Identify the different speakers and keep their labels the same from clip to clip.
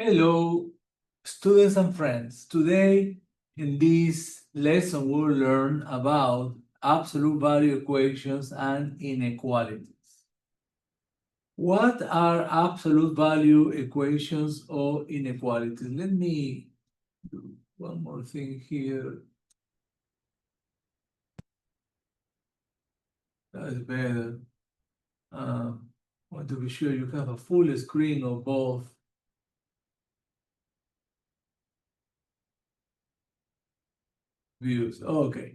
Speaker 1: Hello, students and friends. Today, in this lesson, we'll learn about absolute value equations and inequalities. What are absolute value equations or inequalities? Let me do one more thing here. That's better. Want to be sure you have a full screen of both views. Okay.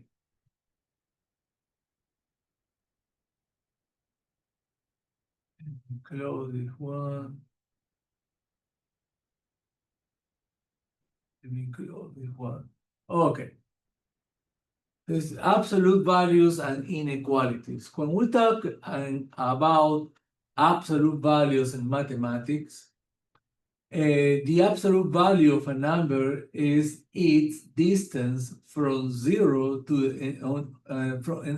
Speaker 1: Close this one. Let me close this one. Okay. There's absolute values and inequalities. When we talk about absolute values in mathematics, the absolute value of a number is its distance from zero to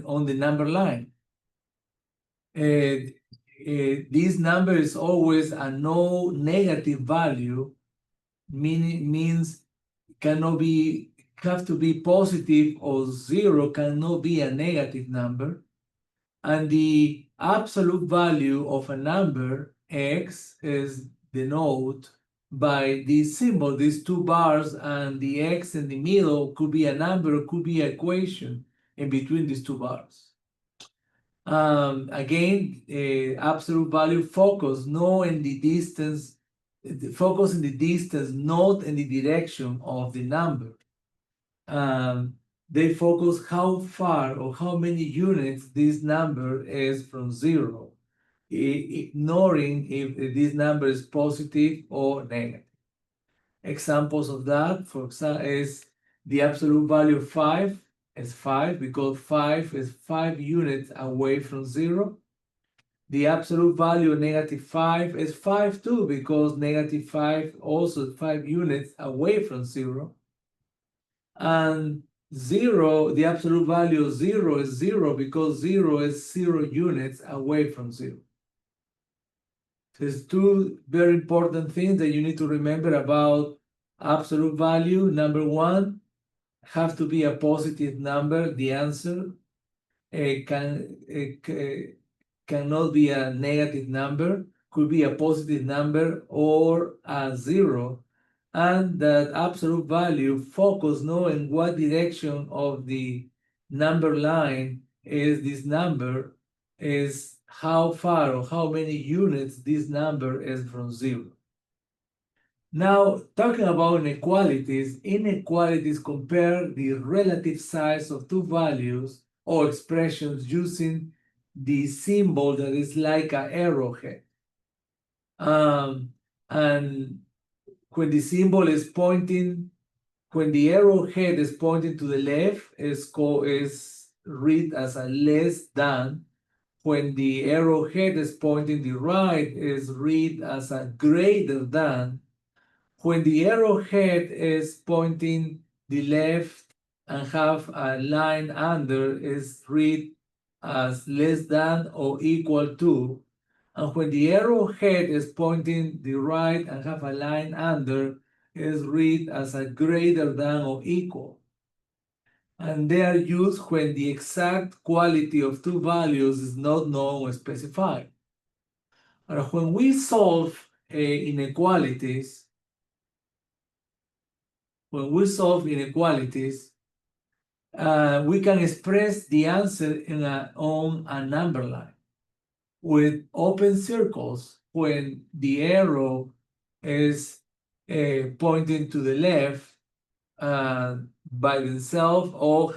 Speaker 1: on the number line. This number is always a no negative value, means cannot be have to be positive, or zero cannot be a negative number. And the absolute value of a number x is denoted by this symbol, these two bars, and the x in the middle could be a number, could be an equation in between these two bars. Again, absolute value focus no in the distance, focus in the distance, not in the direction of the number. They focus how far or how many units this number is from zero, ignoring if this number is positive or negative. Examples of that, for example, is the absolute value of 5 is 5 because 5 is 5 units away from zero. The absolute value of -5 is 5 too because -5 also 5 units away from zero. And 0, the absolute value of 0 is 0 because 0 is 0 units away from 0. There's two very important things that you need to remember about absolute value. Number one, have to be a positive number. The answer cannot be a negative number, could be a positive number or a 0. And that absolute value focus knowing what direction of the number line is this number, is how far or how many units this number is from 0. Now, talking about inequalities, inequalities compare the relative size of two values or expressions using the symbol that is like an arrowhead. And when the symbol is pointing, when the arrowhead is pointing to the left, is read as a less than. When the arrowhead is pointing the right, is read as a greater than. When the arrowhead is pointing the left and have a line under, is read as less than or equal to. And when the arrowhead is pointing the right and have a line under, is read as a greater than or equal. And they are used when the exact quality of two values is not known or specified. But when we solve inequalities, we can express the answer on a number line with open circles when the arrow is pointing to the left by themselves, or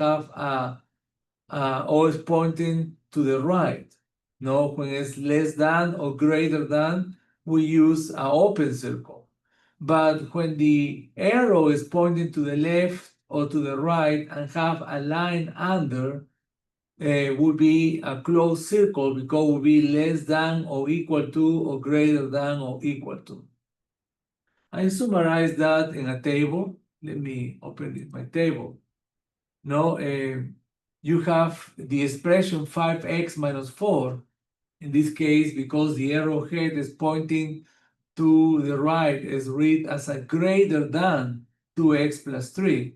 Speaker 1: or is pointing to the right. No, when it's less than or greater than, we use an open circle. But when the arrow is pointing to the left or to the right and have a line under, would be a closed circle because it would be less than or equal to or greater than or equal to. I summarize that in a table. Let me open my table. No, you have the expression 5x minus 4. In this case, because the arrowhead is pointing to the right is read as a greater than 2x plus 3.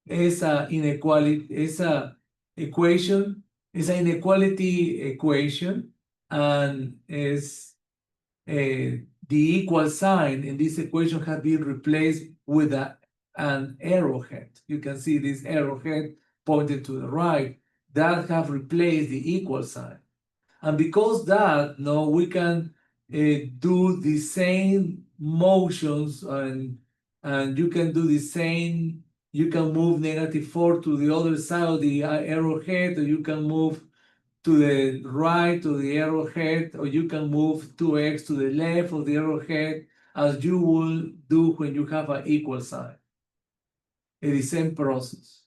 Speaker 1: Esa inequality, esa equation is an inequality equation, and is the equal sign in this equation has been replaced with an arrowhead. You can see this arrowhead pointed to the right that have replaced the equal sign. And because that, no, we can do the same motions, and you can do the same, you can move -4 to the other side of the arrowhead, or you can move to the right of the arrowhead, or you can move 2x to the left of the arrowhead, as you will do when you have an equal sign. It's the same process.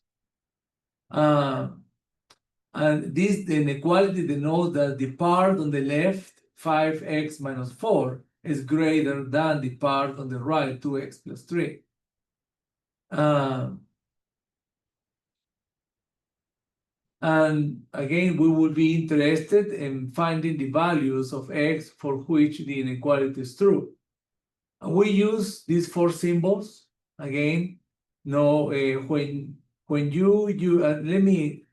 Speaker 1: And this inequality denotes that the part on the left, 5x minus 4, is greater than the part on the right, 2x plus 3. And again, we will be interested in finding the values of x for which the inequality is true. And we use these 4 symbols. Again, no, when you let me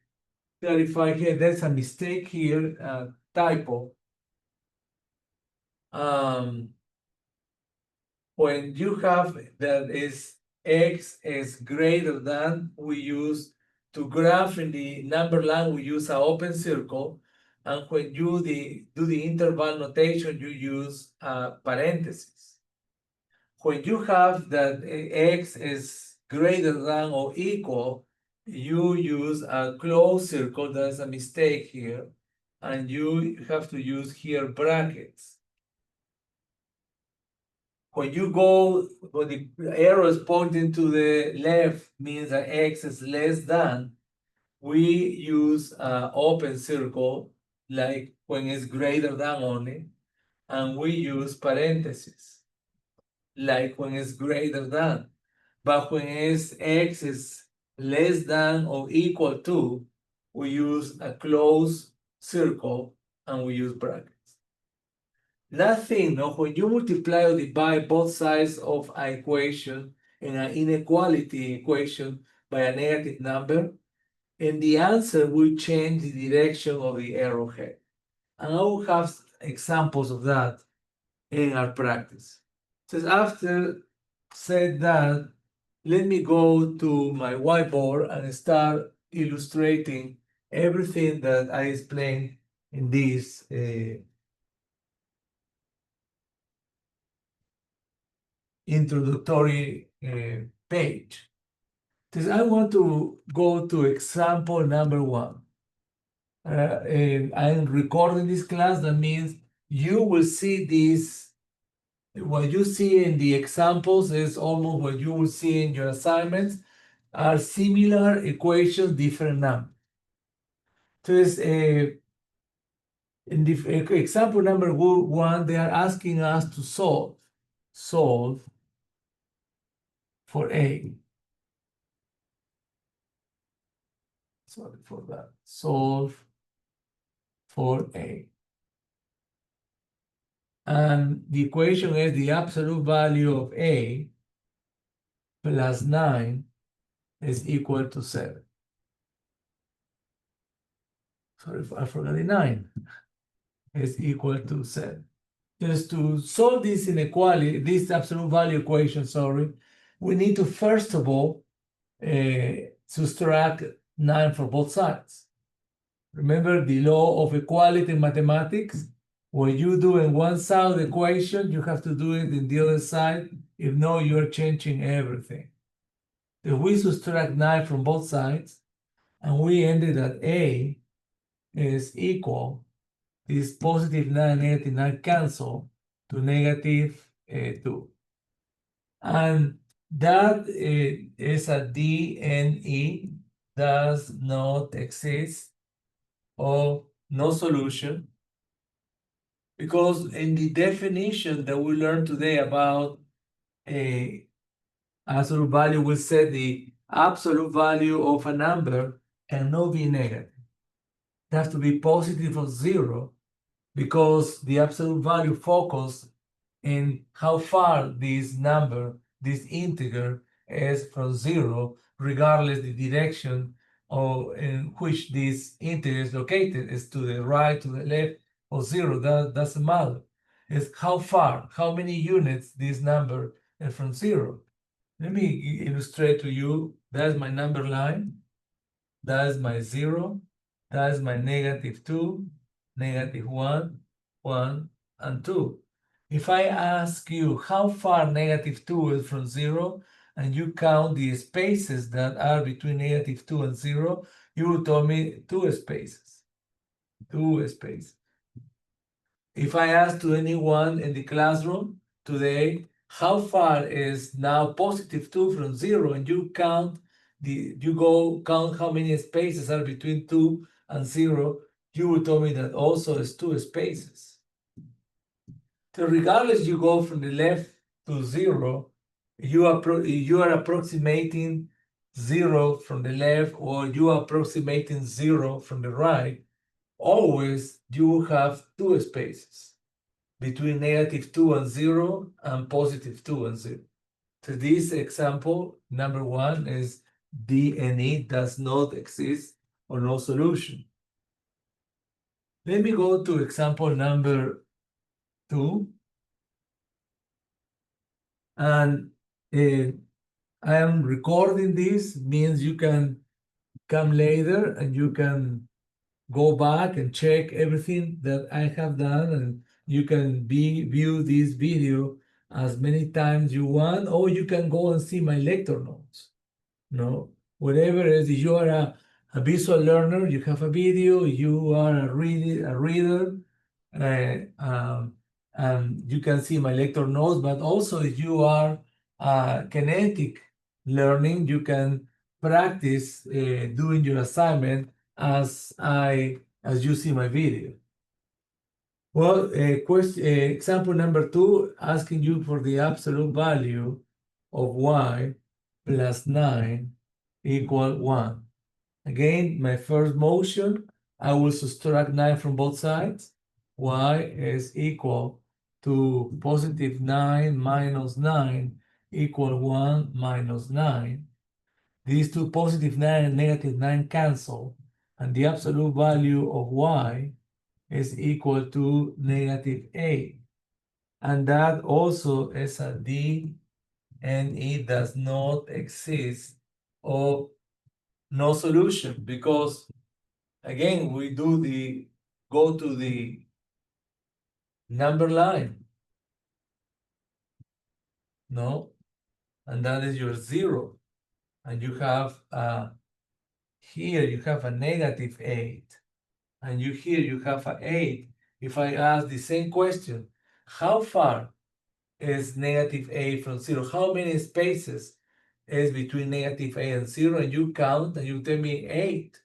Speaker 1: clarify here, there's a mistake here, typo. When you have that is x is greater than, we use to graph in the number line, we use an open circle. And when you do the interval notation, you use parentheses. When you have that x is greater than or equal, you use a closed circle. There's a mistake here. And you have to use here brackets. When you go, when the arrow is pointing to the left, means that x is less than, we use an open circle, like when it's greater than only, and we use parentheses, like when it's greater than. But when x is less than or equal to, we use a closed circle and we use brackets. Nothing, no, when you multiply or divide both sides of an equation in an inequality equation by a negative number, and the answer will change the direction of the arrowhead. And I will have examples of that in our practice. So after said that, let me go to my whiteboard and start illustrating everything that I explained in this introductory page. So I want to go to example number 1. I'm recording this class. That means you will see this. What you see in the examples is almost what you will see in your assignments, are similar equations, different numbers. So in the example number 1, they are asking us to solve for A. Sorry for that. Solve for A. And the equation is the absolute value of A plus 9 is equal to 7. Sorry, I forgot the 9. Is equal to 7. Just to solve this inequality, this absolute value equation, sorry, we need to first of all subtract 9 for both sides. Remember the law of equality in mathematics? What you do in one side of the equation, you have to do it in the other side. If not, you're changing everything. If we subtract 9 from both sides, and we ended at A is equal, this positive 9, negative 9 cancel to negative 2. And that is a DNE, does not exist, or no solution. Because in the definition that we learned today about a absolute value, we said the absolute value of a number cannot be negative. It has to be positive or 0, because the absolute value focus in how far this number, this integer, is from zero, regardless the direction or in which this integer is located, is to the right, to the left, or zero. That doesn't matter. It's how far, how many units this number is from zero. Let me illustrate to you. That's my number line. That is my 0. That is my -2, -1, 1, and 2. If I ask you how far -2 is from 0, and you count the spaces that are between -2 and 0, you will tell me 2 spaces. 2 spaces. If I ask to anyone in the classroom today, how far is now +2 from 0, and you count count how many spaces are between 2 and 0, you will tell me that also is 2 spaces. So regardless you go from the left to 0, you are approximating 0 from the left, or you are approximating 0 from the right. Always you have 2 spaces between -2 and 0 and +2 and 0. So this example, number 1, is D and E does not exist or no solution. Let me go to example number 2. And I am recording this, means you can come later and you can go back and check everything that I have done, and you can view this video as many times you want, or you can go and see my lecture notes. No, whatever it is, you are a visual learner, you have a video, you are a reader, you can see my lecture notes, but also if you are kinetic learning, you can practice doing your assignment as you see my video. Well, example number 2, asking you for the absolute value of y plus 9 equal 1. Again, my first motion, I will subtract 9 from both sides. Y is equal to +9 minus 9 equal 1 minus 9. These two +9 and -9 cancel, and the absolute value of y is equal to -8. And that also is a D, and it does not exist or no solution, because again, we go to the number line, no? And that is your 0. And you have here you have a -8. And here you have an 8. If I ask the same question, how far is -8 from 0? How many spaces is between -8 and 0? And you count and you tell me 8.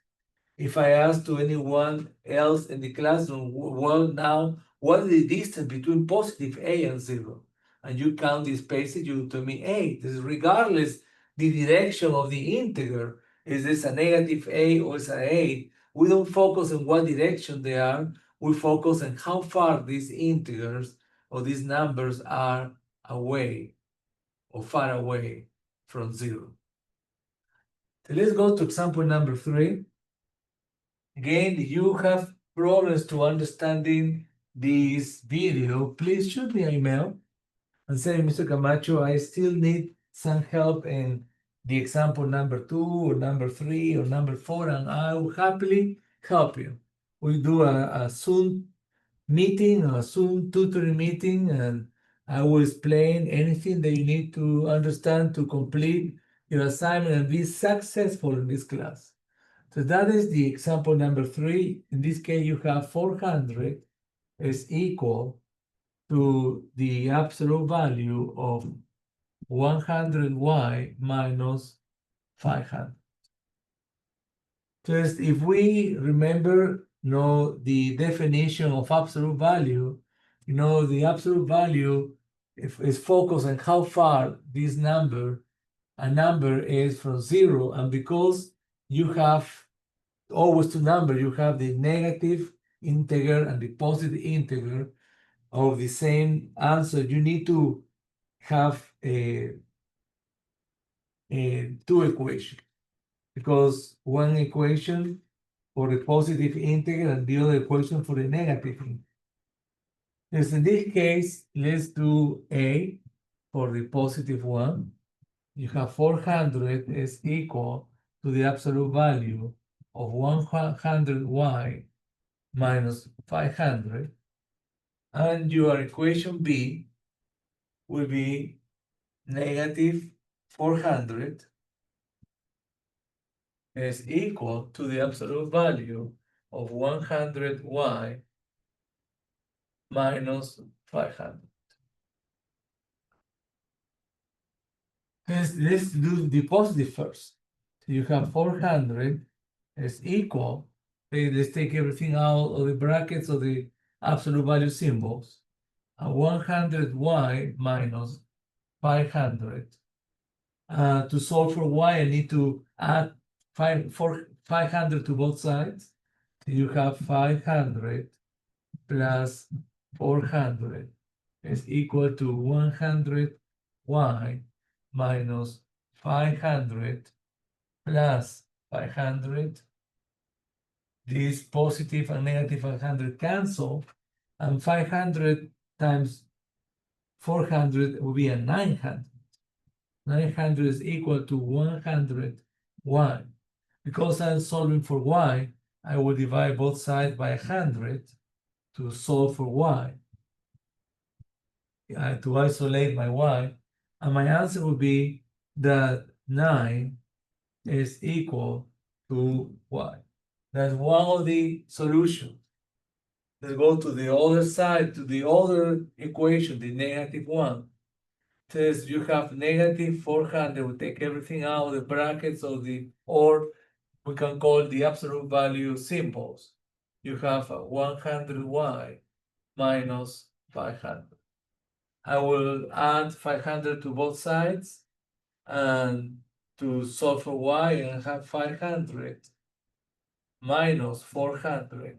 Speaker 1: If I ask to anyone else in the classroom, well, now, what is the distance between +8 and 0? And you count the spaces, you tell me 8. This is regardless the direction of the integer. Is this a -8 or is it an 8? We don't focus on what direction they are. We focus on how far these integers or these numbers are away or far away from 0. So let's go to example number 3. Again, if you have problems to understanding this video, please shoot me an email and say, Mr. Camacho, I still need some help in the example number 2 or number 3 or number 4, and I will happily help you. We do a Zoom meeting, a Zoom tutoring meeting, and I will explain anything that you need to understand to complete your assignment and be successful in this class. So that is the example number 3. In this case, you have 400 is equal to the absolute value of 100y minus 500. Just if we remember, the definition of absolute value, the absolute value is focused on how far this a number is from 0, and because you have always two numbers, you have the negative integer and the positive integer. of the same answer, you need to have two equations, because one equation for the positive integer and the other equation for the negative integer. Yes, in this case, let's do A for the positive one. You have 400 is equal to the absolute value of 100y minus 500. And your equation B will be negative 400 is equal to the absolute value of 100y minus 500. Let's do the positive first. So you have 400 is equal. Let's take everything out of the brackets of the absolute value symbols. 100y minus 500. To solve for y, I need to add 500 to both sides. So you have 500 plus 400 is equal to 100y minus 500 plus 500. These positive and negative 500 cancel, and 500 times 400 will be a 900. 900 is equal to 100y. Because I'm solving for y, I will divide both sides by 100 to solve for y, to isolate my y, and my answer will be that 9 is equal to y. That's one of the solutions. Let's go to the other side, to the other equation, the negative one. Says you have negative 400, we take everything out of the brackets of the, or we can call the absolute value symbols. You have 100y minus 500. I will add 500 to both sides and to solve for y, and have 500 minus 400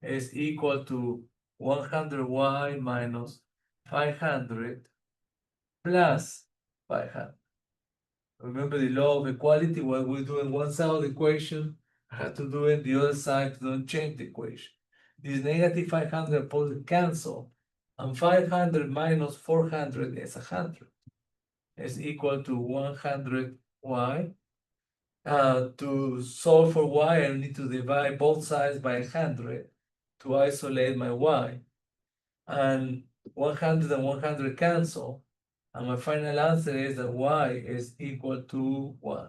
Speaker 1: is equal to 100y minus 500 plus 500. Remember the law of equality, what we do in one side of the equation, I have to do it the other side to don't change the equation. This negative 500 positive cancel, and 500 minus 400 is 100. Is equal to 100y. To solve for y, I need to divide both sides by 100 to isolate my y. And 100 and 100 cancel. And my final answer is that y is equal to 1.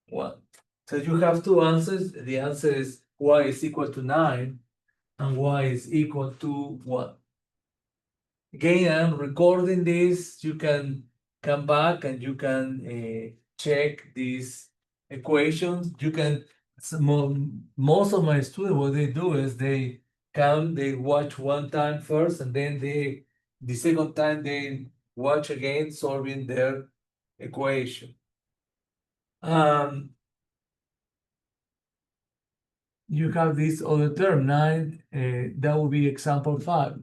Speaker 1: 1. So you have two answers. The answer is y is equal to 9 and y is equal to 1. Again, I'm recording this. You can come back and you can check these equations. You can, most of my students, what they do is they come, they watch one time first, and then the second time they watch again solving their equation. You have this other term, 9, that will be example 5.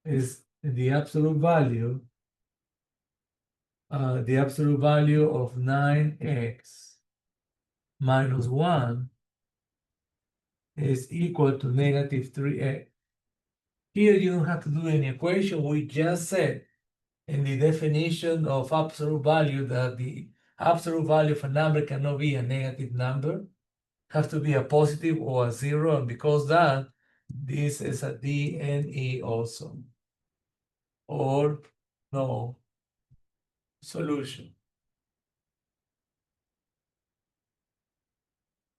Speaker 1: Is the absolute value of 9x minus 1 is equal to negative 3x. Here you don't have to do any equation. We just said in the definition of absolute value that the absolute value of a number cannot be a negative number. It has to be a positive or a 0, and because that, this is a DNE also, or no solution.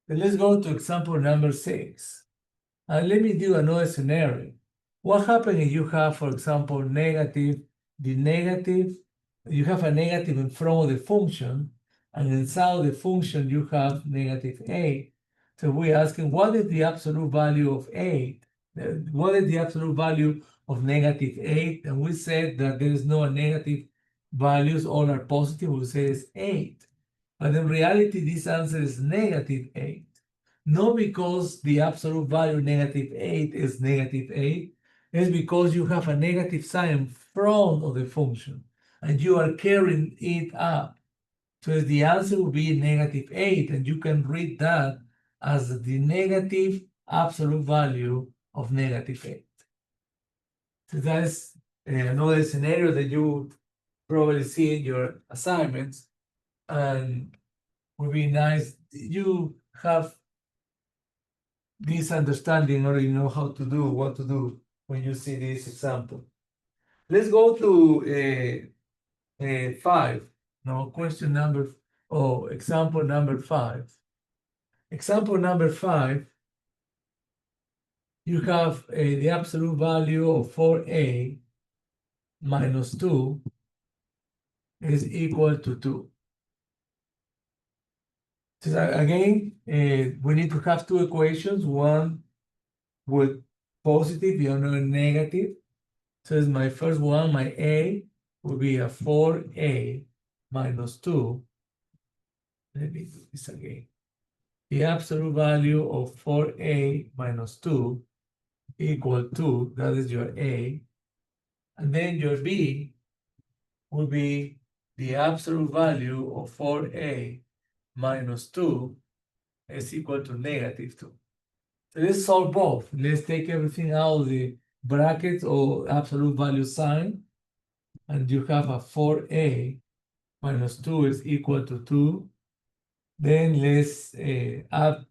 Speaker 1: Then let's go to example number 6. And let me do another scenario. What happens if you have, for example, you have a negative in front of the function, and inside of the function you have negative 8. So we're asking, what is the absolute value of 8? What is the absolute value of negative 8? And we said that there is no negative values, all are positive. We say it's 8. But in reality, this answer is negative 8. not because the absolute value -8 is -8, it's because you have a negative sign in front of the function, and you are carrying it up. So the answer will be -8, and you can read that as the negative absolute value of -8. So that is another scenario that you probably see in your assignments, and would be nice you have this understanding, or you know how to do what to do when you see this example. Let's go to 5. No, question number, example number 5. Example number 5, you have the absolute value of 4a minus 2 is equal to 2. So again, we need to have two equations, one with positive, the other negative. So it's my first one, my a will be a 4a minus 2. Let me do this again. The absolute value of 4a minus 2 equal to, that is your a. And then your b will be the absolute value of 4a minus 2 is equal to -2. So let's solve both. Let's take everything out of the brackets or absolute value sign. And you have a 4a minus 2 is equal to 2. Then let's add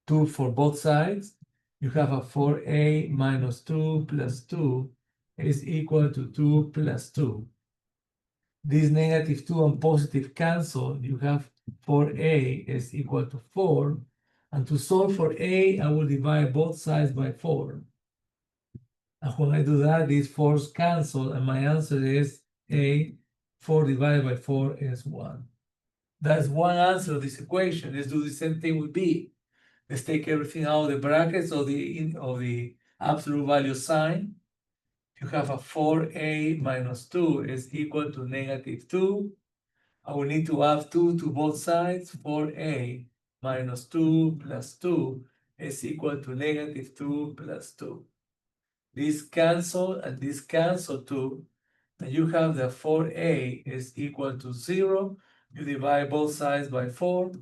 Speaker 1: 2 for both sides. You have a 4a minus 2 plus 2 is equal to 2 plus 2. This -2 and positive cancel. You have 4a is equal to 4. And to solve for a, I will divide both sides by 4. And when I do that, these 4's cancel, and my answer is a. 4 divided by 4 is 1. That's one answer of this equation. Let's do the same thing with b. Let's take everything out of the brackets of the absolute value sign. You have a 4a minus 2 is equal to -2. I will need to add 2 to both sides. 4a minus 2 plus 2 is equal to -2 plus 2. This cancel and this cancel too. And you have the 4a is equal to 0. You divide both sides by 4.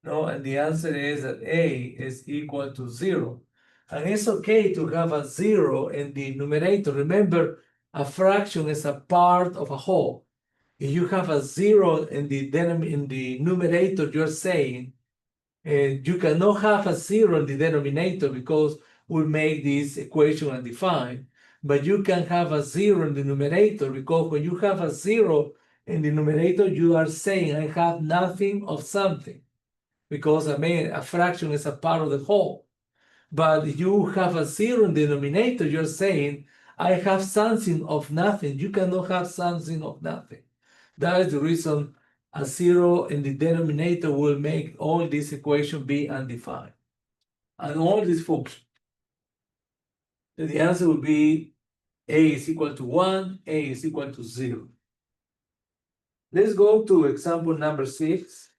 Speaker 1: No, and the answer is that a is equal to 0. And it's okay to have a 0 in the numerator. Remember, a fraction is a part of a whole. If you have a 0 in the numerator, you're saying you cannot have a 0 in the denominator because we'll make this equation undefined. But you can have a 0 in the numerator because when you have a 0 in the numerator, you are saying I have nothing of something. Because I mean, a fraction is a part of the whole. But if you have a 0 in the denominator, you're saying I have something of nothing. You cannot have something of nothing. That is the reason a 0 in the denominator will make all this equation be undefined. And all these functions. So the answer will be a is equal to 1, a is equal to 0. Let's go to example number 6.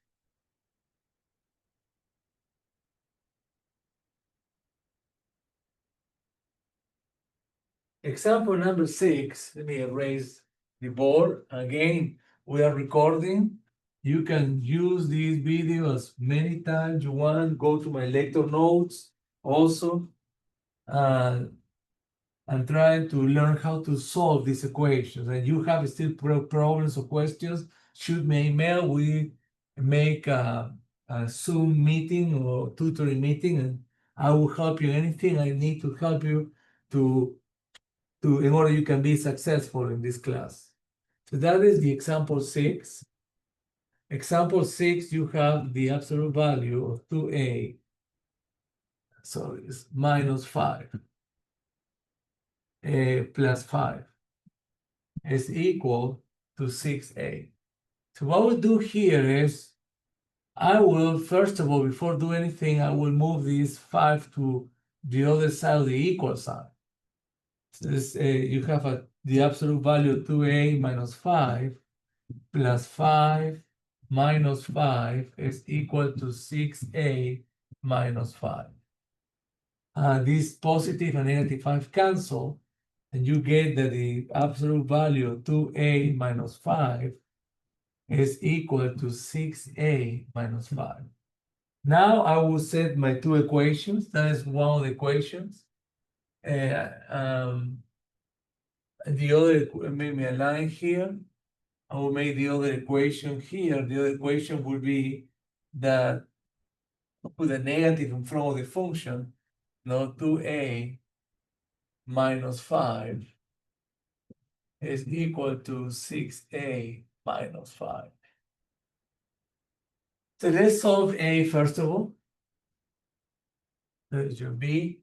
Speaker 1: Example number 6, let me erase the board. Again, we are recording. You can use this video as many times you want. Go to my lecture notes also. And try to learn how to solve these equations. And you have still problems or questions, shoot me an email. We make a Zoom meeting or tutoring meeting, and I will help you anything I need to help you in order you can be successful in this class. So that is the example 6. Example 6, you have the absolute value of 2a. So it's -5. Plus 5 is equal to 6a. So what we'll do here is, I will, first of all, before do anything, I will move this 5 to the other side of the equal sign. So this, you have the absolute value of 2a minus 5 plus 5 minus 5 is equal to 6a minus 5. This positive and negative 5 cancel, and you get that the absolute value of 2a minus 5 is equal to 6a minus 5. Now I will set my two equations. That is one of the equations. The other, maybe a line here. I will make the other equation here. The other equation will be that put a negative in front of the function, no, 2a minus 5 is equal to 6a minus 5. So let's solve a first of all. There's your b.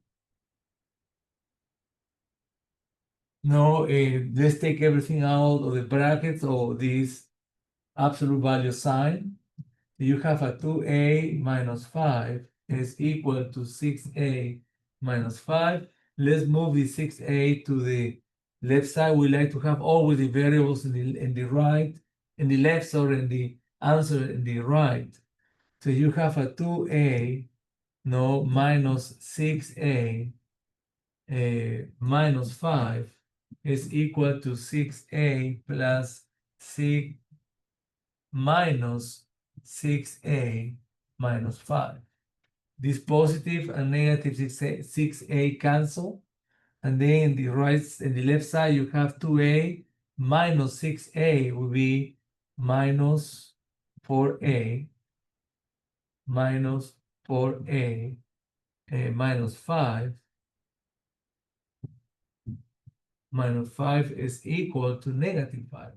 Speaker 1: No, let's take everything out of the brackets or this absolute value sign. You have a 2a minus 5 is equal to 6a minus 5. Let's move the 6a to the left side. We like to have always the variables in the right, in the left, sorry, and the answer in the right. So you have a 2a, no, minus 6a minus 5 is equal to 6a plus 6 minus 6a minus 5. This positive and negative 6a cancel. And then in the right, in the left side, you have 2a minus 6a will be minus 4a minus 4a minus 5 minus 5 is equal to negative 5.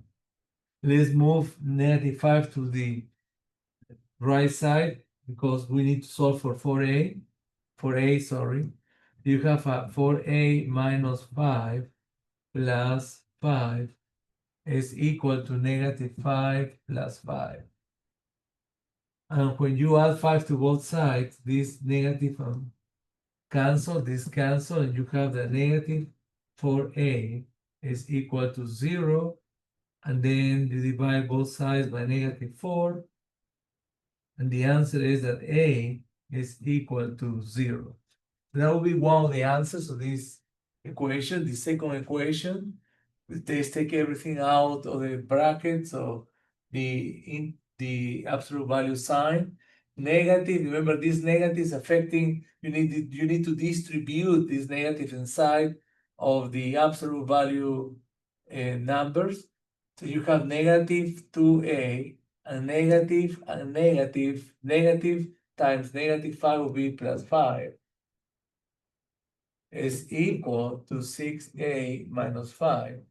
Speaker 1: Let's move negative 5 to the right side because we need to solve for 4a, sorry. You have a 4a minus 5 plus 5 is equal to negative 5 plus 5. And when you add 5 to both sides, this negative cancel, this cancel, and you have the negative 4a is equal to 0. And then you divide both sides by negative 4. And the answer is that a is equal to 0. That will be one of the answers of this equation. The second equation, let's take everything out of the brackets, so the absolute value sign. Negative, remember this negative is affecting, you need to distribute this negative inside of the absolute value numbers. So you have negative 2a and negative times negative 5 will be plus 5 is equal to 6a minus 5.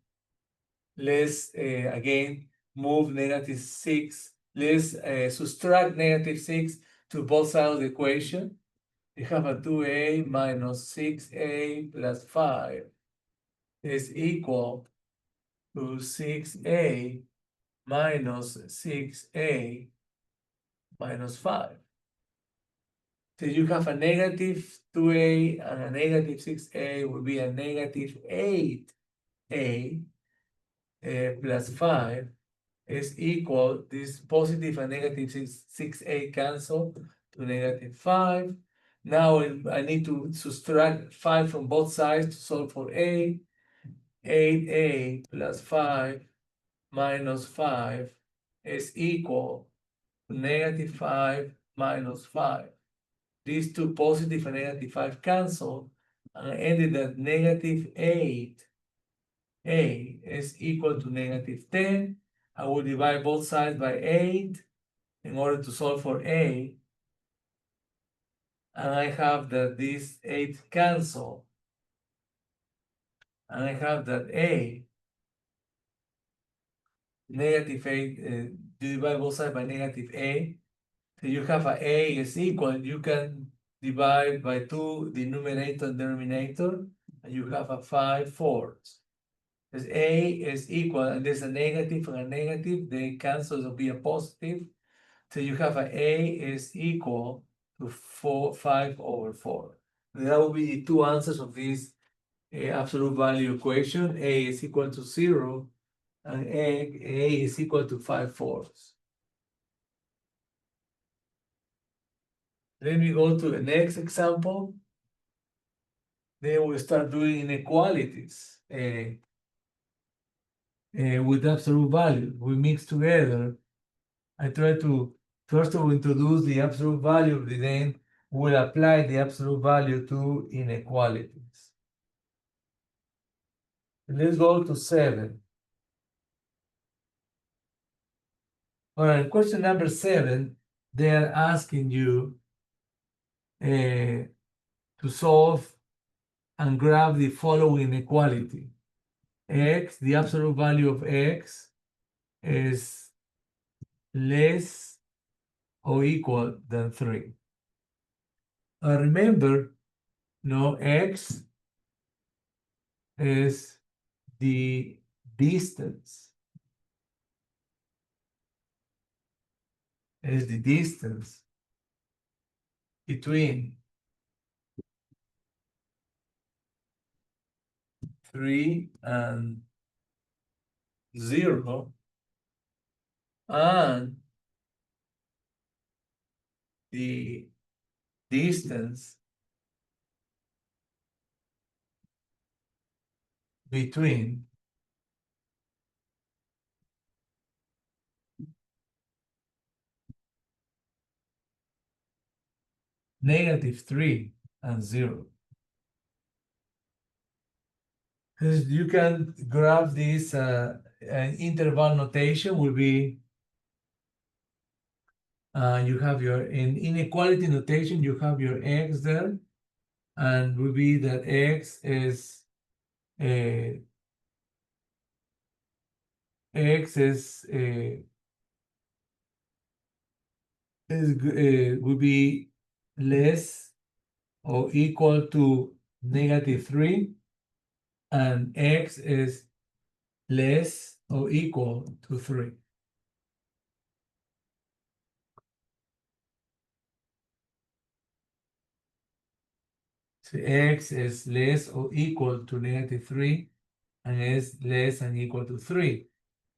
Speaker 1: Let's again move negative 6. Let's subtract negative 6 to both sides of the equation. You have a 2a minus 6a plus 5 is equal to 6a minus 6a minus 5. So you have a negative 2a and a negative 6a will be a negative 8a plus 5 is equal, this positive and negative 6a cancel to negative 5. Now I need to subtract 5 from both sides to solve for a. 8a plus 5 minus 5 is equal to negative 5 minus 5. These two positive and negative 5 cancel, and I ended at negative 8a is equal to negative 10. I will divide both sides by 8 in order to solve for a. And I have that these 8 cancel. And I have that a, negative 8, divide both sides by negative a. So you have a is equal, you can divide by 2 the numerator and denominator, and you have a 5/4. Because a is equal, and there's a negative and a negative, they cancel, it'll be a positive. So you have a is equal to 5/4. That will be the two answers of this absolute value equation. A is equal to 0, and a is equal to 5/4. Let me go to the next example. Then we start doing inequalities with absolute value. We mix together. I try to first of all introduce the absolute value, then we'll apply the absolute value to inequalities. Let's go to 7. All right, question number 7, they are asking you to solve and graph the following inequality. X, the absolute value of X is less or equal than 3. Remember, no, X is the distance. Is the distance between 3 and 0 and the distance between -3 and 0. Because you can graph this, an interval notation will be, you have your, in inequality notation, you have your X there, and will be that X is, X will be less or equal to -3, and X is less or equal to 3. So X is less or equal to -3, and is less than equal to 3.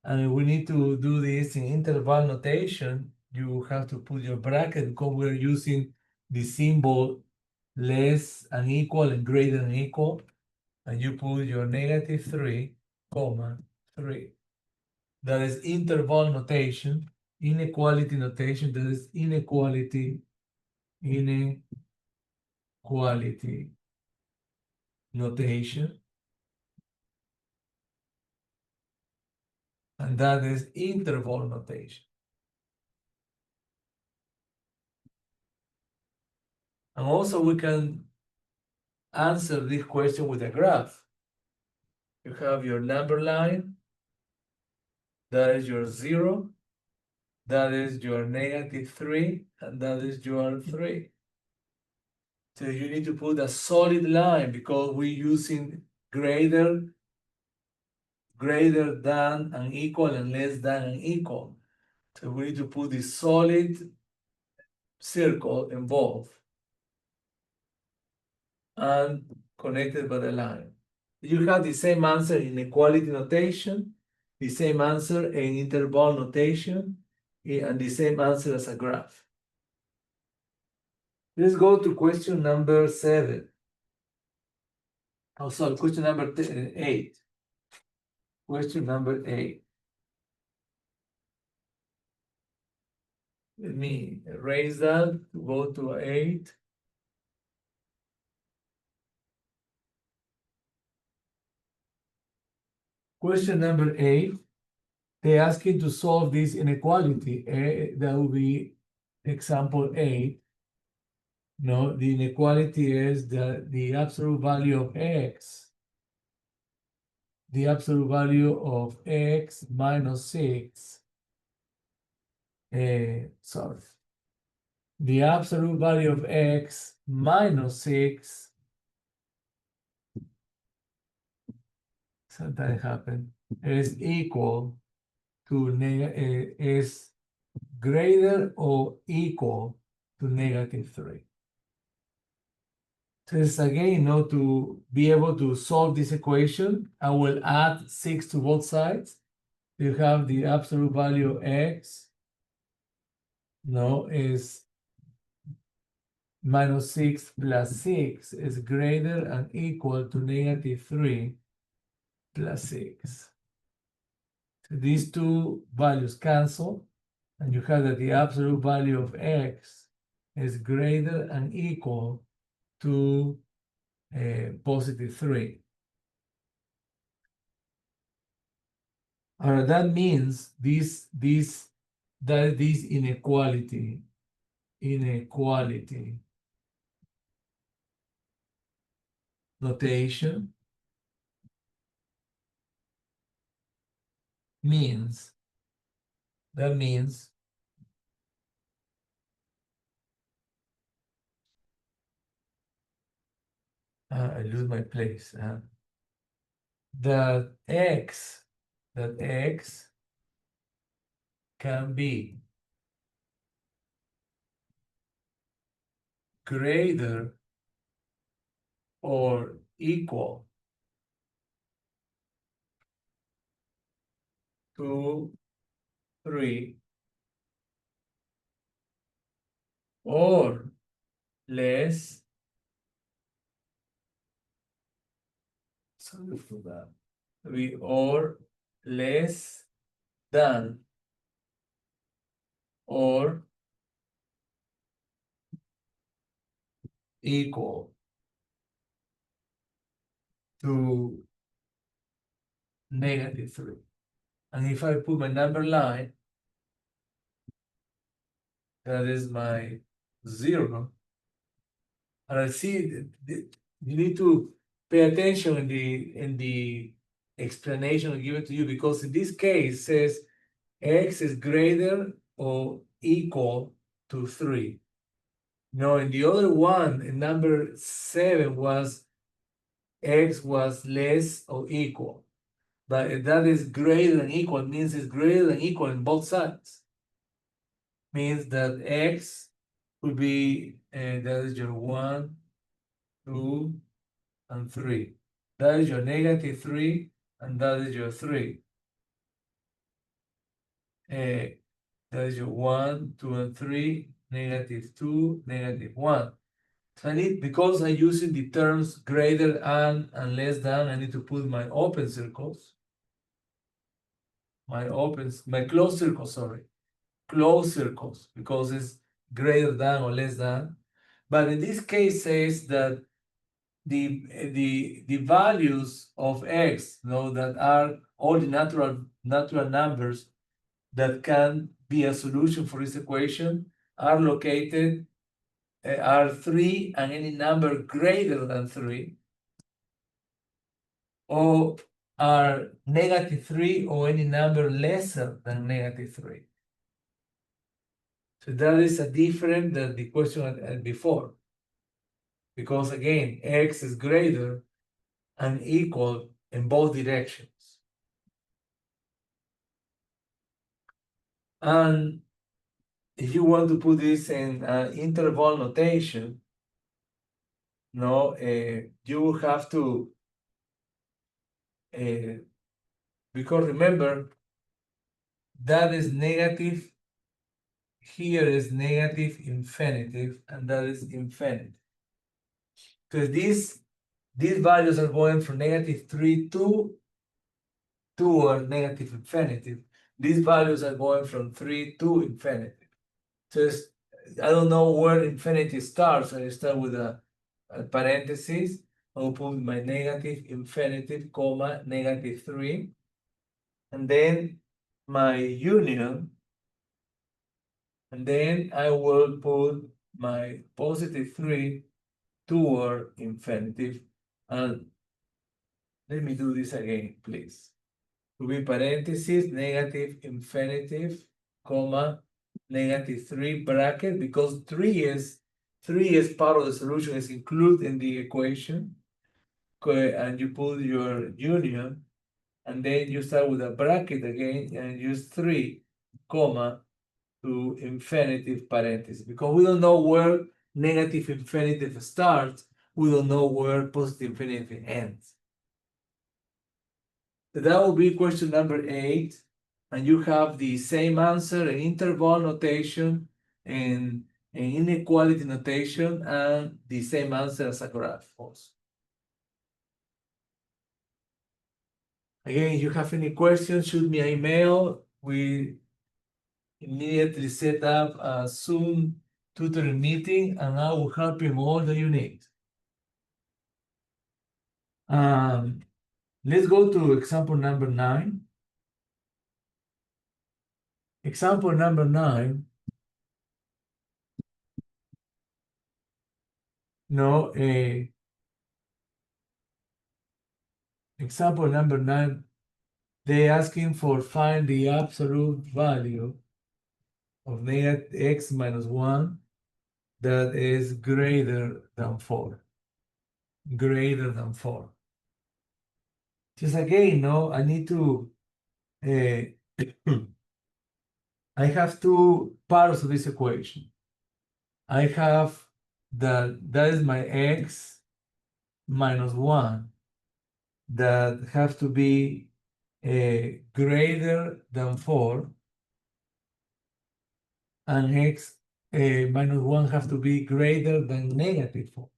Speaker 1: And we need to do this in interval notation. You have to put your bracket because we're using the symbol less than equal and greater than equal. And you put your -3, comma, 3. That is interval notation, inequality notation, that is inequality notation. And that is interval notation. And also we can answer this question with a graph. You have your number line, that is your 0, that is your -3, and that is your 3. So you need to put a solid line because we're using greater than and equal and less than and equal. So we need to put this solid circle involved and connected by the line. You have the same answer in equality notation, the same answer in interval notation, and the same answer as a graph. Let's go to question number 7. Oh, sorry, question number 8. Question number 8. Let me erase that to go to 8. Question number 8. They ask you to solve this inequality. That will be example 8. No, the inequality is the absolute value of X. The absolute value of X minus 6. Sorry. The absolute value of X minus 6. Sometimes happen. Is equal to is greater or equal to -3. So this again, to be able to solve this equation, I will add 6 to both sides. You have the absolute value of X, is minus 6 plus 6 is greater and equal to negative 3 plus 6. So these two values cancel, and you have that the absolute value of x is greater and equal to positive 3. That means this inequality notation means I lose my place. That x can be greater or equal to 3 or less, sorry for that, or less than or equal to negative 3. And if I put my number line, that is my 0. And I see you need to pay attention in the explanation I give it to you, because in this case it says x is greater or equal to 3. No, in the other one, in number 7 was x was less or equal. But if that is greater than equal, it means it's greater than equal in both sides. Means that x would be, that is your 1, 2, and 3. That is your negative 3, and that is your 3. That is your 1, 2, and 3, negative 2, negative 1. So I need, because I'm using the terms greater and less than, I need to put my open circles. My closed circles, sorry. Closed circles, because it's greater than or less than. But in this case says that the values of x, that are all the natural numbers that can be a solution for this equation, are located, are 3 and any number greater than 3, or are negative 3 or any number lesser than negative 3. So that is a different than the question before. Because again, x is greater and equal in both directions. And if you want to put this in interval notation, you will have to, because remember, that is negative, here is negative infinitive, and that is infinite. Because these values are going from negative 3 toward negative infinitive. These values are going from 3 to infinity. So I don't know where infinity starts. I start with a parenthesis. I'll put my negative infinitive, comma, negative 3. And then my union. And then I will put my positive 3 toward infinitive. And let me do this again, please. To be parenthesis, negative infinitive, comma, negative 3 bracket, because 3 is part of the solution, is included in the equation. And you put your union, and then you start with a bracket again and use 3, comma, to infinitive parenthesis, because we don't know where negative infinitive starts, we don't know where positive infinitive ends. So that will be question number 8, and you have the same answer in interval notation and an inequality notation and the same answer as a graph also. Again, if you have any questions, shoot me an email. We immediately set up a Zoom tutoring meeting and I will help you in all that you need. Let's go to example number 9. Example number 9. No, example number 9, they're asking for find the absolute value of negative x minus 1 that is greater than 4. Greater than 4. Just again, no, I need to, I have two parts of this equation. I have that is my x minus 1 that have to be greater than 4, and x minus 1 have to be greater than negative 4.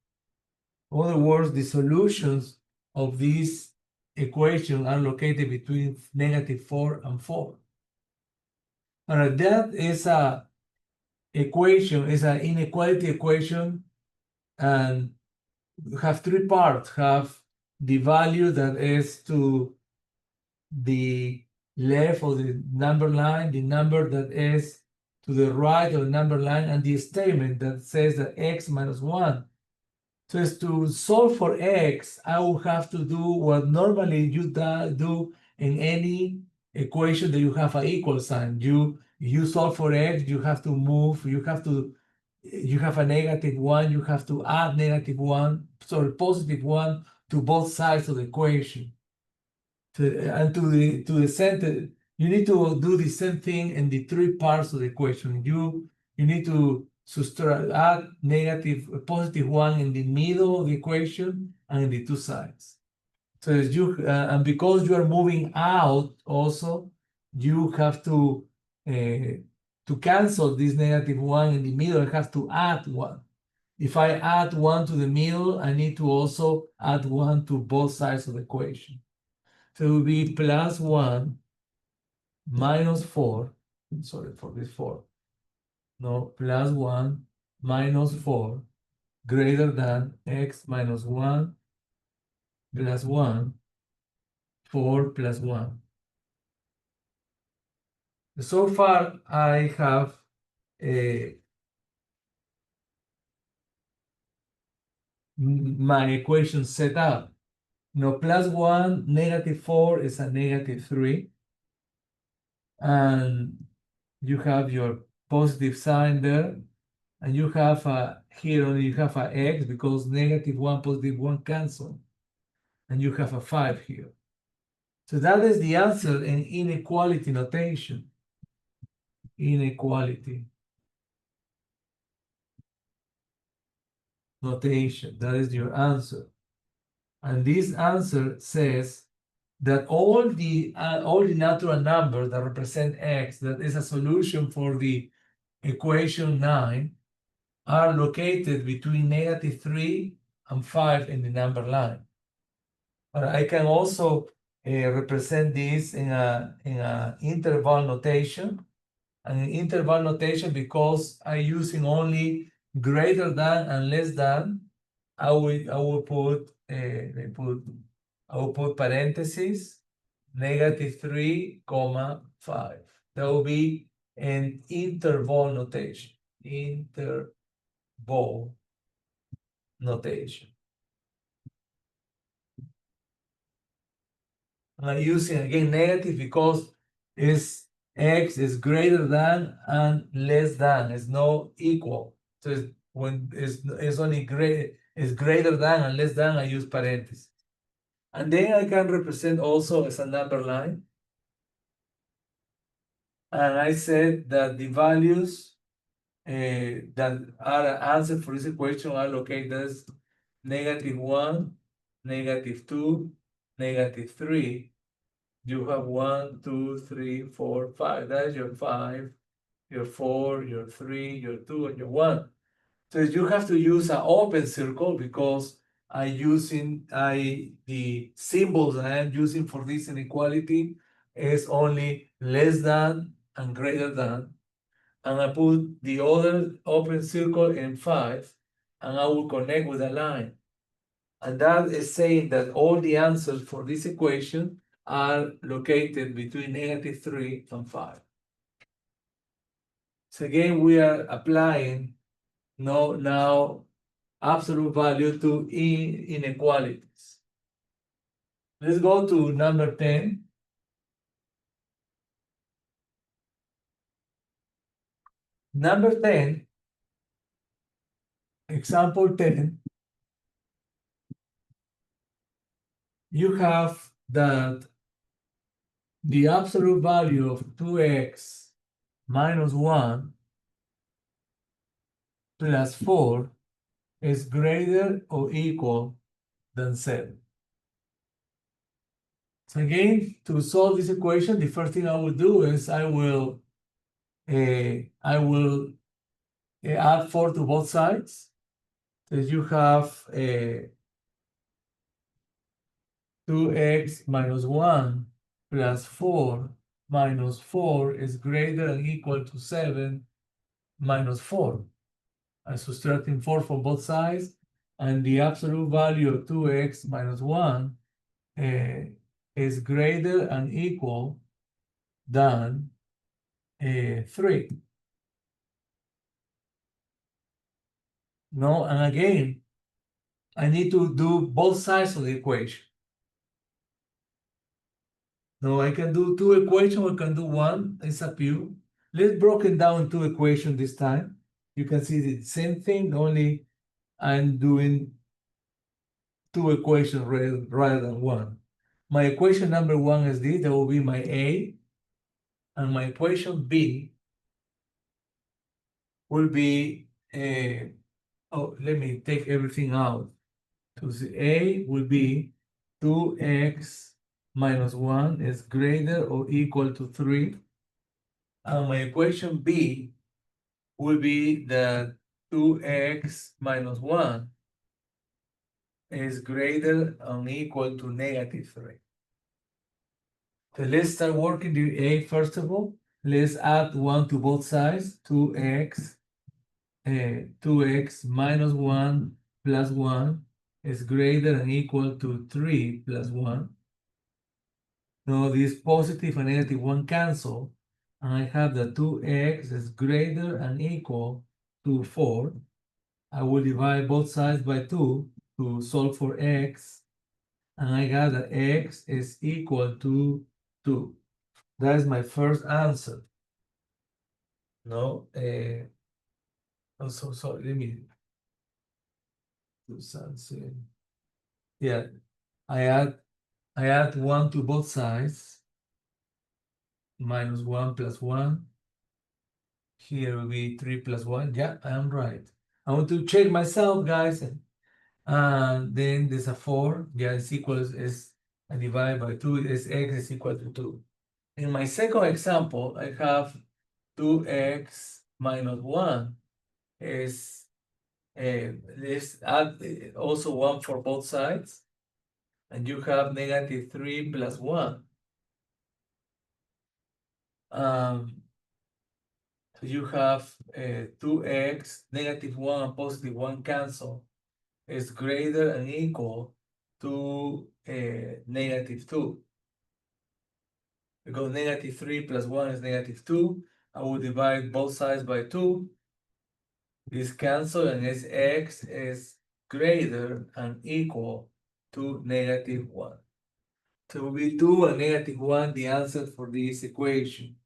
Speaker 1: In other words, the solutions of this equation are located between negative 4 and 4. Alright, that is a equation, is an inequality equation, and have three parts. Have the value that is to the left of the number line, the number that is to the right of the number line, and the statement that says that x minus 1. So as to solve for x, I will have to do what normally you do in any equation that you have an equal sign. You solve for x, you have to move, you have a negative 1, you have to add negative 1, sorry, positive 1 to both sides of the equation. And to the center, you need to do the same thing in the three parts of the equation. You need to add positive 1 in the middle of the equation and in the two sides. So and because you are moving out also, you have to cancel this negative 1 in the middle, I have to add 1. If I add 1 to the middle, I need to also add 1 to both sides of the equation. So it will be plus 1 minus 4. Sorry for this 4. No, plus 1 minus 4 greater than x minus 1 plus 1, 4 plus 1. So far, I have my equation set up. Now, plus 1, negative 4 is a negative 3. And you have your positive sign there. And you have here only you have a x because negative 1, positive 1 cancel. And you have a 5 here. So that is the answer in inequality notation. Inequality notation. That is your answer. And this answer says that all the natural numbers that represent x, that is a solution for the equation 9, are located between negative 3 and 5 in the number line. But I can also represent this in a interval notation. And in interval notation, because I'm using only greater than and less than, I will put parentheses negative 3, 5. That will be an interval notation. Interval notation. I'm using again negative because x is greater than and less than. It's not equal. So when it's only greater than and less than, I use parentheses. And then I can represent also as a number line. And I said that the values that are answered for this equation are located as negative 1, negative 2, negative 3. You have 1, 2, 3, 4, 5. That's your 5, your 4, your 3, your 2, and your 1. So you have to use an open circle because the symbols I am using for this inequality is only less than and greater than. And I put the other open circle in 5, and I will connect with a line. And that is saying that all the answers for this equation are located between -3 and 5. So again, we are applying now absolute value to inequalities. Let's go to number 10. Number 10, example 10, you have that the absolute value of 2x minus 1 plus 4 is greater or equal than 7. So again, to solve this equation, the first thing I will do is I will add 4 to both sides. So you have 2x minus 1 plus 4 minus 4 is greater than equal to 7 minus 4. I'm subtracting 4 from both sides, and the absolute value of 2x minus 1 is greater and equal than 3. No, and again, I need to do both sides of the equation. No, I can do 2 equations, I can do 1, it's up to you. Let's break it down 2 equations this time. You can see the same thing, only I'm doing 2 equations rather than 1. My equation number 1 is this, that will be my A, and my equation B will be, let me take everything out. So the A will be 2x minus 1 is greater or equal to 3. And my equation B will be that 2x minus 1 is greater or equal to -3. So let's start working the A first of all. Let's add 1 to both sides. 2x minus 1 plus 1 is greater than equal to 3 plus 1. Now this positive and negative 1 cancel, and I have that 2x is greater and equal to 4. I will divide both sides by 2 to solve for x, and I got that x is equal to 2. That is my first answer. No, so let me do something. Yeah, I add 1 to both sides. Minus 1 plus 1. Here will be 3 plus 1. Yeah, I am right. I want to check myself, guys. And then there's a 4. Yeah, it's equals, is I divide by 2, is x is equal to 2. In my second example, I have 2x minus 1 is, let's add also 1 for both sides. And you have -3 plus 1. So you have 2x, -1 and +1 cancel, is greater and equal to -2. Because -3 plus 1 is -2. I will divide both sides by 2. This cancel, and this x is greater and equal to -1. So will be 2 and -1 the answer for this equation.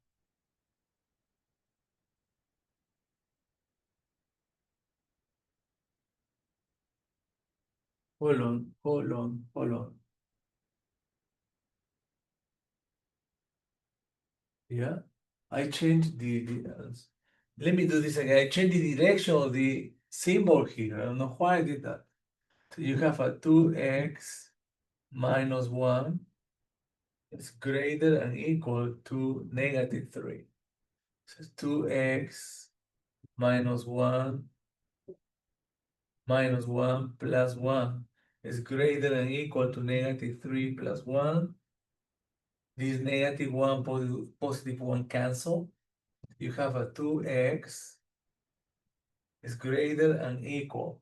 Speaker 1: Hold on. Yeah, I changed let me do this again. I changed the direction of the symbol here. I don't know why I did that. So you have a 2x minus 1 is greater and equal to -3. So 2x minus 1 minus 1 plus 1 is greater than or equal to negative 3 plus 1. This negative 1 positive 1 cancel. You have a 2x is greater than equal.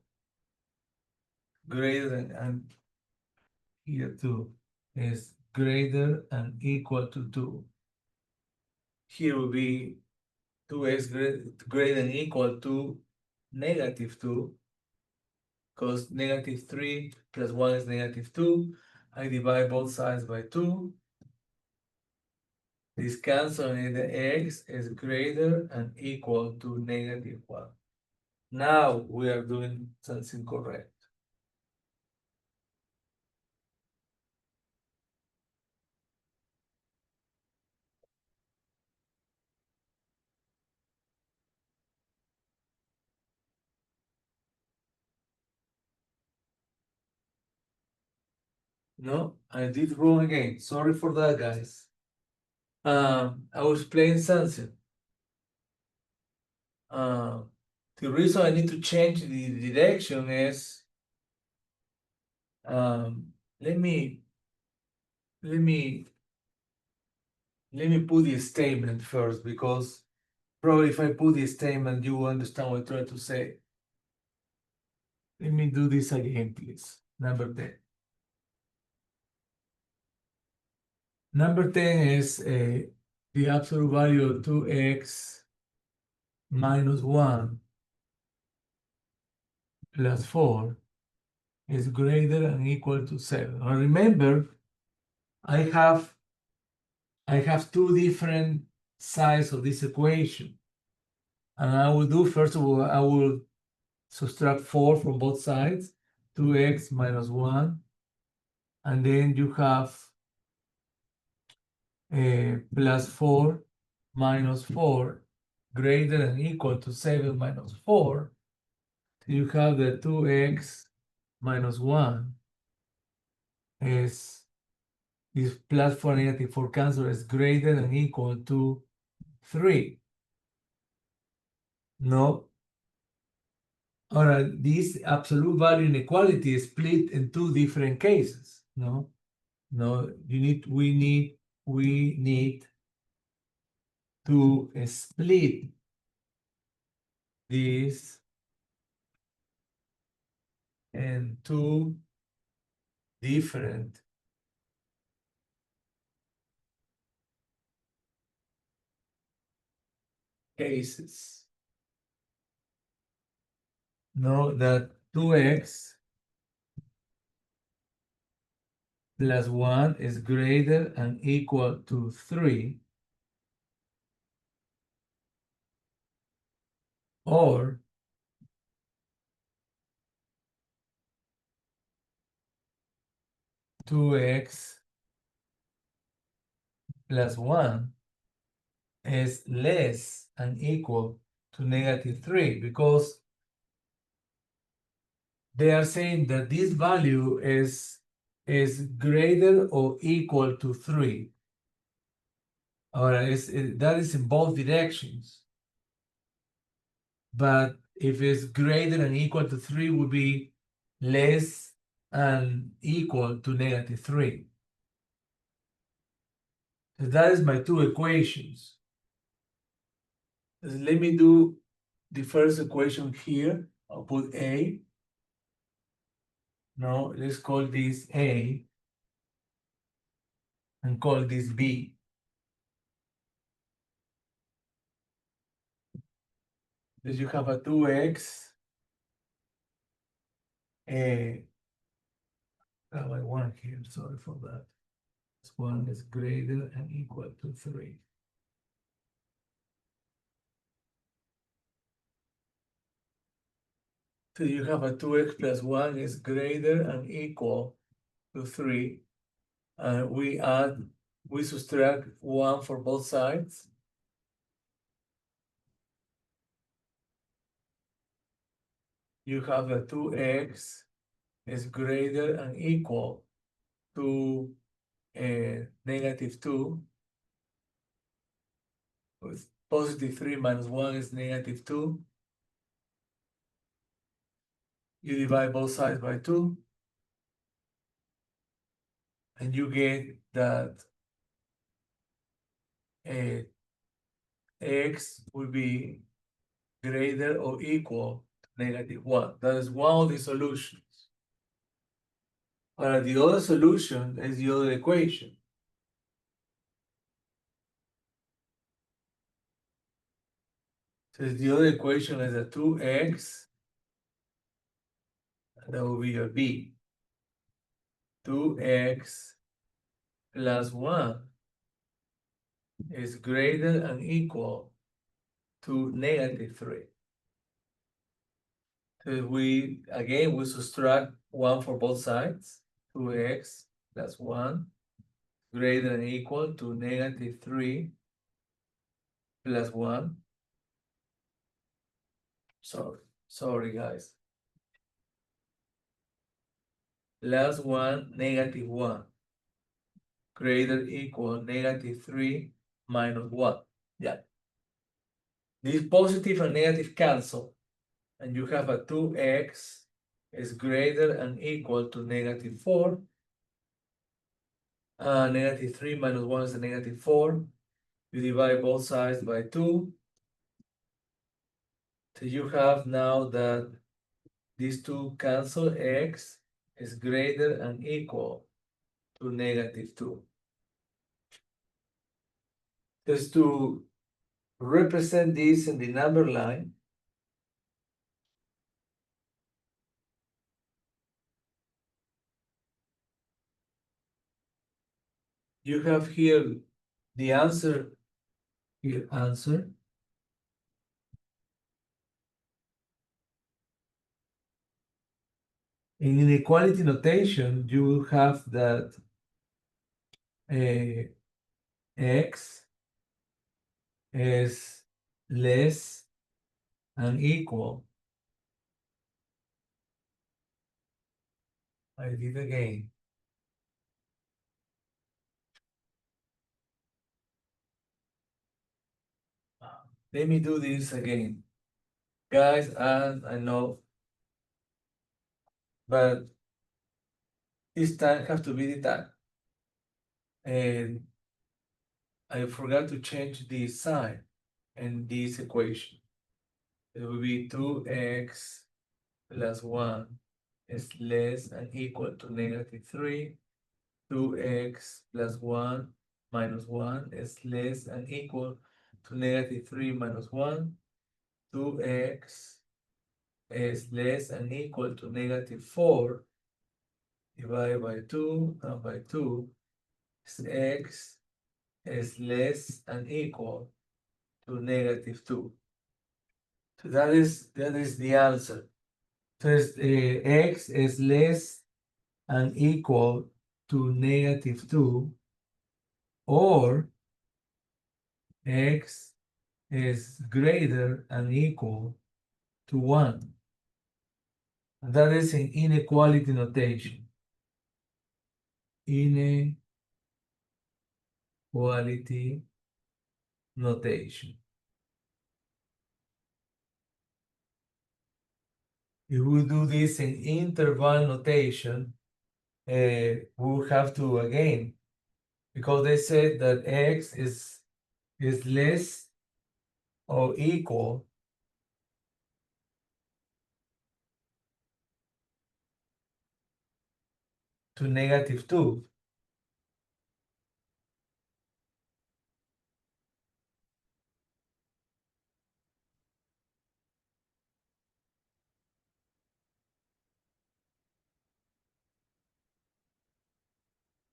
Speaker 1: Greater than, and here 2 is greater than equal to 2. Here will be 2x greater than equal to negative 2, because negative 3 plus 1 is negative 2. I divide both sides by 2. This cancel and the x is greater than equal to negative 1. Now we are doing something correct. No, I did wrong again. Sorry for that, guys. I was playing something. The reason I need to change the direction is, let me put the statement first, because probably if I put the statement, you will understand what I try to say. Let me do this again, please. Number 10. Number 10 is the absolute value of 2x minus 1 plus 4 is greater than equal to 7. Now remember, I have two different sides of this equation. And I will do, first of all, I will subtract 4 from both sides, 2x minus 1. And then you have plus 4 minus 4 greater than equal to 7 minus 4. You have the 2x minus 1 is this plus 4 negative 4 cancel is greater than equal to 3. No. All right, this absolute value inequality is split in two different cases. No, we need to split this in two different cases. Know that 2x plus 1 is greater than equal to 3, or 2x plus 1 is less than equal to negative 3, because they are saying that this value is greater or equal to 3. Or that is in both directions. But if it's greater than equal to 3, would be less than equal to negative 3. So that is my two equations. Let me do the first equation here. I'll put A. No, let's call this A and call this B. Then you have a 2x. Oh, I want here, sorry for that. This one is greater and equal to 3. So you have a 2x plus 1 is greater and equal to 3. And we subtract 1 for both sides. You have a 2x is greater and equal to negative 2. Positive 3 minus 1 is negative 2. You divide both sides by 2. And you get that x will be greater or equal to negative 1. That is one of the solutions. But the other solution is the other equation. So the other equation is a 2x, that will be your b. 2x plus 1 is greater and equal to negative 3. So we subtract 1 for both sides. 2x plus 1 greater than equal to negative 3 plus 1. Sorry guys. Plus 1, negative 1. Greater equal negative 3 minus 1. Yeah. These positive and negative cancel. And you have a 2x is greater and equal to negative 4. Negative 3 minus 1 is a negative 4. You divide both sides by 2. So you have now that these two cancel, x is greater and equal to negative 2. Just to represent this in the number line, you have here the answer, here answer. In inequality notation, you will have that x is less than equal. I did again. Let me do this again. Guys, I know, but this time has to be the time. And I forgot to change the sign in this equation. It will be 2x plus 1 is less than equal to negative 3. 2x plus 1 minus 1 is less than equal to negative 3 minus 1. 2x is less than equal to negative 4 divided by 2 and by 2 is x is less than equal to negative 2. So that is the answer. So x is less than equal to negative 2, or x is greater than equal to 1. And that is an inequality notation. Inequality notation. If we do this in interval notation, we'll have to again, because they said that x is less or equal to negative 2.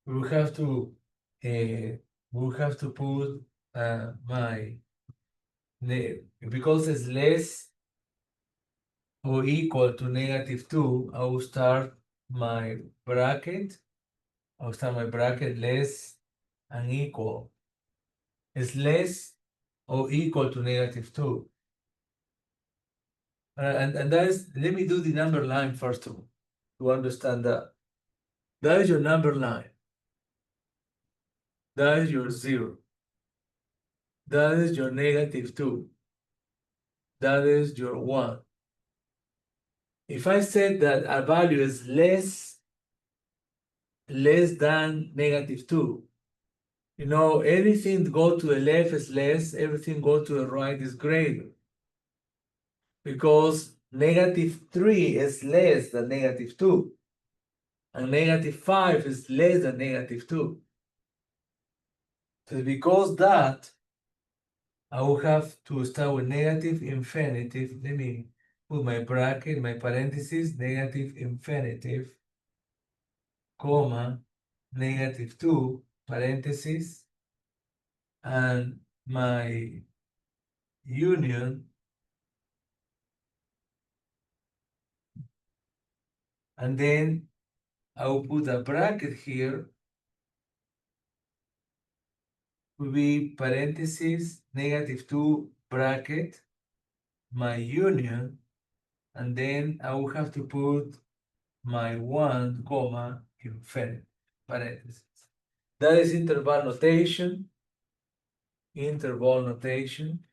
Speaker 1: We have to put because it's less or equal to negative 2, I will start my bracket. I'll start my bracket less and equal. It's less or equal to negative 2. And that is, let me do the number line first to understand that. That is your number line. That is your 0. That is your -2. That is your 1. If I said that a value is less than -2, anything go to the left is less, everything go to the right is greater. Because -3 is less than -2. And -5 is less than -2. So because that, I will have to start with negative infinitive. Let me put my bracket, my parentheses, negative infinitive, comma, -2, parentheses, and my union, and then I will put a bracket here, will be parentheses, -2, bracket, my union, and then I will have to put my 1, comma, infinite, parentheses. That is interval notation. Interval notation.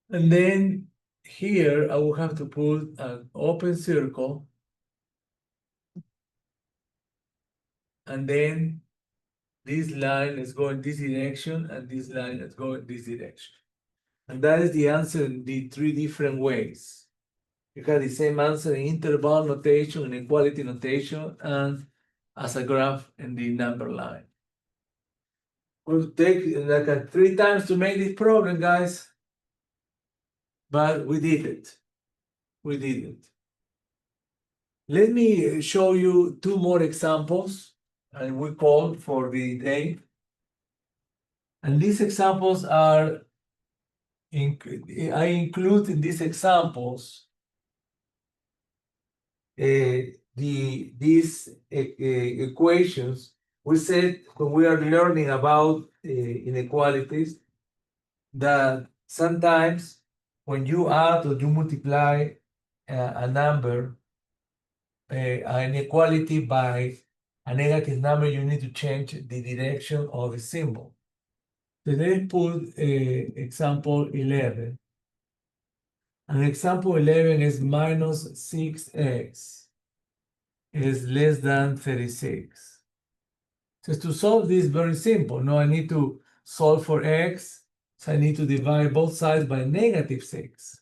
Speaker 1: And then here I will have to put an open circle. And then this line is going this direction and this line is going this direction. And that is the answer in the 3 different ways. You have the same answer in interval notation, inequality notation, and as a graph in the number line. We'll take like 3 times to make this problem, guys. But we did it. We did it. Let me show you 2 more examples, and we call for the day. And these examples are, I include in these examples these equations. We said when we are learning about inequalities that sometimes when you add or you multiply a number, an inequality by a negative number, you need to change the direction of the symbol. So let's put example 11. And example 11 is -6x is less than 36. So to solve this, very simple. No, I need to solve for x, so I need to divide both sides by -6.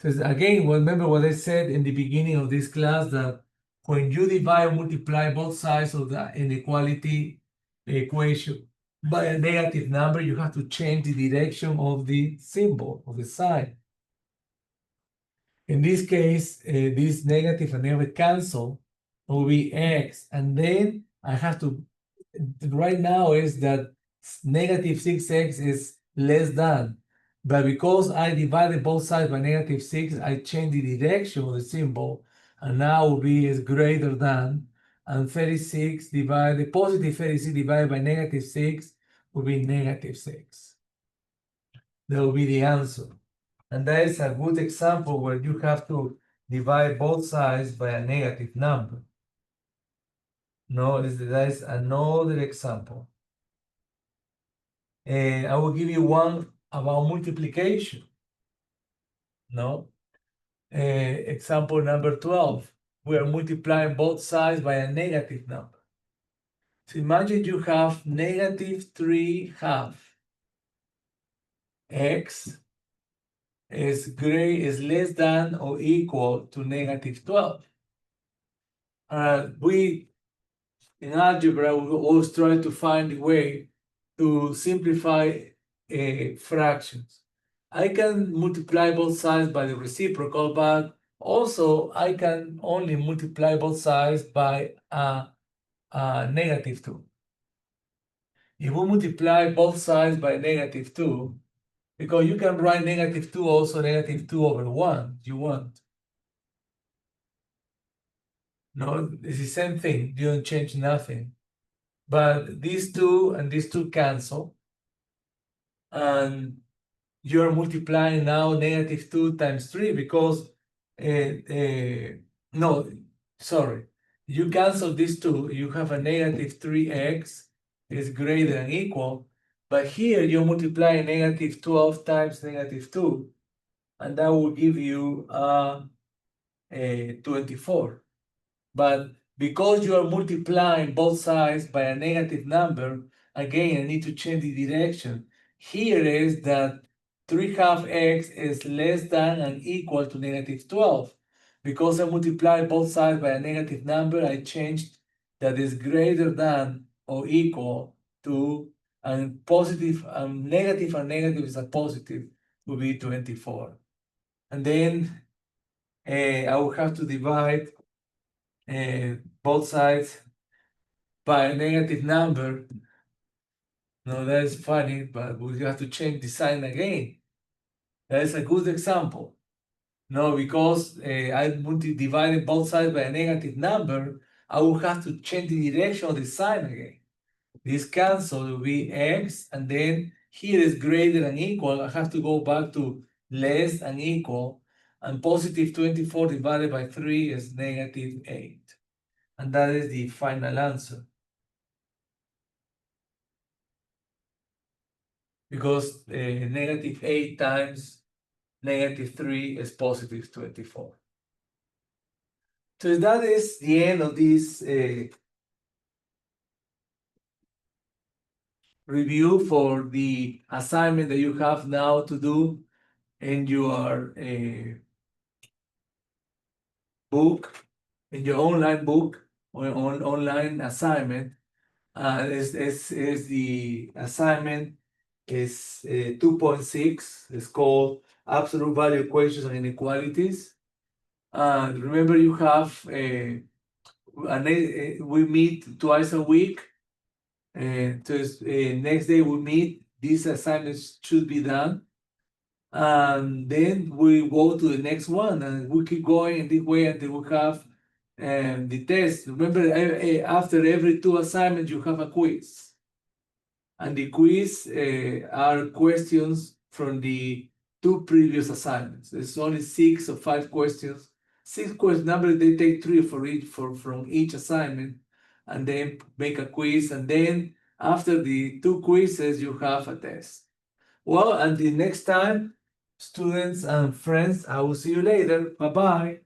Speaker 1: So again, remember what I said in the beginning of this class, that when you divide or multiply both sides of the inequality equation by a negative number, you have to change the direction of the symbol, of the sign. In this case, this negative and negative cancel, will be x, and then I have to, right now is that -6x is less than, but because I divided both sides by -6, I change the direction of the symbol, and now will be is greater than, and 36 divided, positive 36 divided by -6 will be -6. That will be the answer. And that is a good example where you have to divide both sides by a negative number. No, that is another example. I will give you one about multiplication. No? Example number 12. We are multiplying both sides by a negative number. So imagine you have -3/2. X is less than or equal to -12. We in algebra, we always try to find a way to simplify fractions. I can multiply both sides by the reciprocal, but also I can only multiply both sides by a -2. If we multiply both sides by -2, because you can write -2 also -2/1 if you want. No, it's the same thing. You don't change nothing. But these two and these two cancel. And you're multiplying now -2 times 3 because no, sorry. You cancel these two, you have a negative 3x is greater than equal, but here you multiply negative 12 times negative 2, and that will give you 24. But because you are multiplying both sides by a negative number, again, I need to change the direction. Here is that 3/2 x is less than and equal to negative 12. Because I multiplied both sides by a negative number, I changed that is greater than or equal to, and positive and negative is a positive, will be 24. And then I will have to divide both sides by a negative number. No, that is funny, but we have to change the sign again. That is a good example. No, because I divided both sides by a negative number, I will have to change the direction of the sign again. This cancel will be x, and then here is greater than equal. I have to go back to less than equal, and positive 24 divided by 3 is negative 8. And that is the final answer. Because negative 8 times negative 3 is positive 24. So that is the end of this review for the assignment that you have now to do in your book, in your online book, or online assignment. Is the assignment is 2.6. It's called Absolute Value Equations and Inequalities. Remember, you have we meet twice a week. Next day we meet. These assignments should be done, and then we go to the next one, and we keep going in this way until we have the test. Remember, after every 2 assignments, you have a quiz. And the quiz are questions from the 2 previous assignments. There's only 6 or 5 questions. 6 question numbers, they take 3 from each assignment, and then make a quiz. And then after the 2 quizzes, you have a test. Well, until next time, students and friends, I will see you later. Bye-bye.